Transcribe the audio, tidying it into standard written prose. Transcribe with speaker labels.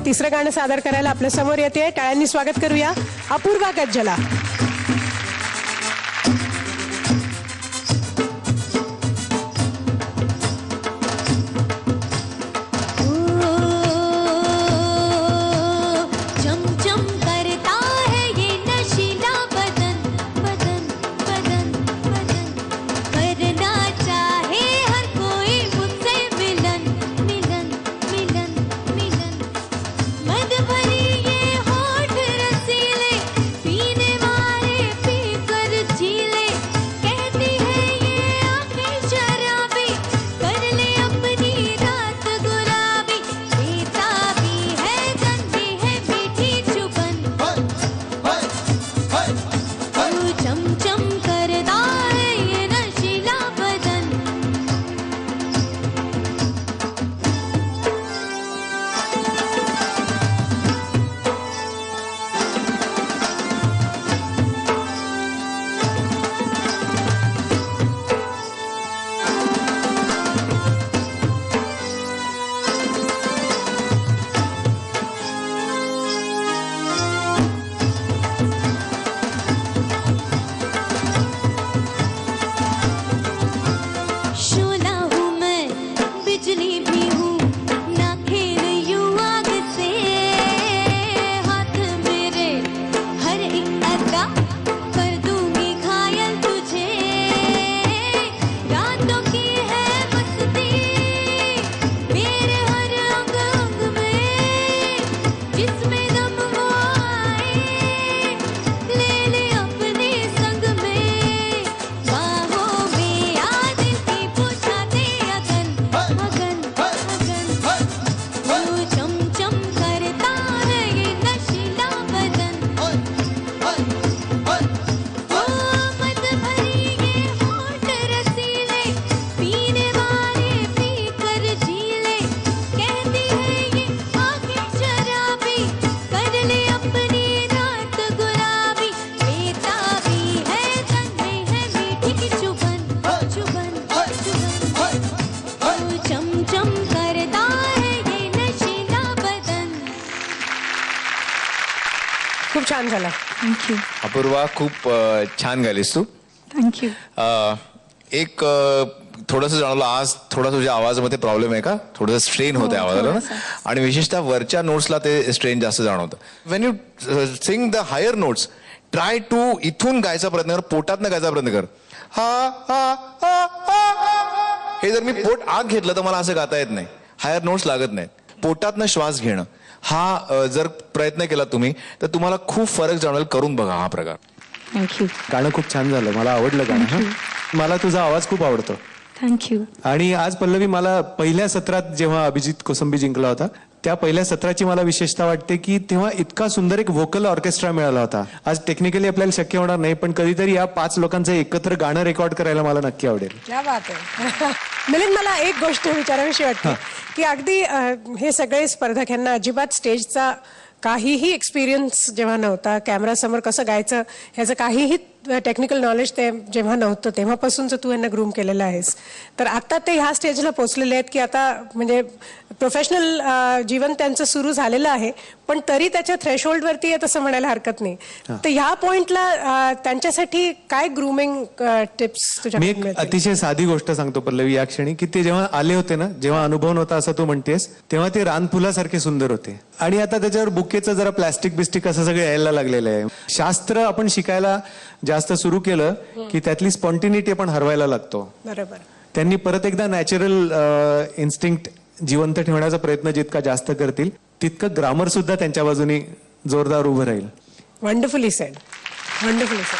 Speaker 1: तिसरं गाणं सादर करायला आपल्या समोर येते, टाळ्यांनी स्वागत करूया अपूर्वा गज्जला. खूप छान झाला.
Speaker 2: थँक्यू
Speaker 3: अपूर्वा, खूप छान गालीस तू.
Speaker 2: थँक्यू.
Speaker 3: एक थोडंसं जाणवलं आज, थोडा तुझ्या आवाजामध्ये प्रॉब्लेम आहे का? थोडंसं स्ट्रेन होते आवाजाला ना, आणि विशेषतः वरच्या नोट्सला ते स्ट्रेन जास्त जाणवतं. When you sing the higher notes, try to इथून गायचा प्रयत्न कर, पोटातनं गायचा प्रयत्न कर. हा हा हा हा. हे जर मी पोट आत घेतलं तर मला असं गाता येत नाही, हायर नोट्स लागत नाहीत. पोटातनं श्वास घेणं हा जर प्रयत्न केला तुम्ही तर तुम्हाला खूप फरक जाणवेल. करून बघा हा प्रकार.
Speaker 2: थँक्यू.
Speaker 4: गाणं खूप छान झालं, मला आवडलं गाणं. मला तुझा आवाज खूप आवडतो.
Speaker 2: थँक्यू.
Speaker 4: आणि आज पल्लवी, मला पहिल्या सत्रात जेव्हा अभिजित कोसंबी जिंकला होता, त्या पहिल्या सत्राची मला विशेषता वाटते की तेव्हा इतका सुंदर एक व्होकल ऑर्केस्ट्रा मिळाला होता. आज टेक्निकली आपल्याला शक्य होणार नाही, पण कधीतरी या 5 लोकांचं एकत्र गाणं रेकॉर्ड करायला मला नक्की आवडेल.
Speaker 1: क्या बात आहे. मिलिंद, मला एक गोष्ट विचारावीशी वाटते की अगदी हे सगळे स्पर्धक यांना अजिबात स्टेजचा काहीही एक्सपिरियन्स जेव्हा नव्हता, कॅमेरासमोर कसं गायचं ह्याचं काहीही टेक्निकल नॉलेज ते जेव्हा नव्हतं, तेव्हापासूनच तू यांना ग्रूम केलेलं आहेस. तर आता ते ह्या स्टेजला पोहोचलेले आहेत की आता म्हणजे प्रोफेशनल जीवन त्यांचं सुरू झालेलं आहे, पण तरी त्याच्या थ्रेशोल्डवरती आहे असं म्हणायला हरकत नाही. तर ह्या पॉइंटला त्यांच्यासाठी काय ग्रूमिंग टिप्स
Speaker 4: मी
Speaker 1: तुझ्याकडे
Speaker 4: एक
Speaker 1: मिळतील?
Speaker 4: अतिशय साधी गोष्ट सांगतो पल्लवी या क्षणी, की ते जेव्हा आले होते ना, जेव्हा अनुभव नव्हता असं तू म्हणतेस, तेव्हा ते रानफुलासारखे सुंदर होते. आणि आता त्याच्यावर बुकेचं जरा प्लास्टिक बिस्टिक असं सगळं यायला लागलेलं आहे. शास्त्र आपण शिकायला जास्त सुरू केलं की त्यातली स्पॉन्टिनिटी पण हरवायला लागतो.
Speaker 1: बरोबर.
Speaker 4: त्यांनी परत एकदा नॅचरल इन्स्टिंक्ट जिवंत ठेवण्याचा प्रयत्न जितका जास्त करतील, तितकं ग्रामर सुद्धा त्यांच्या बाजूने जोरदार उभं राहील.
Speaker 1: Wonderfully sed. Wonderfully sed.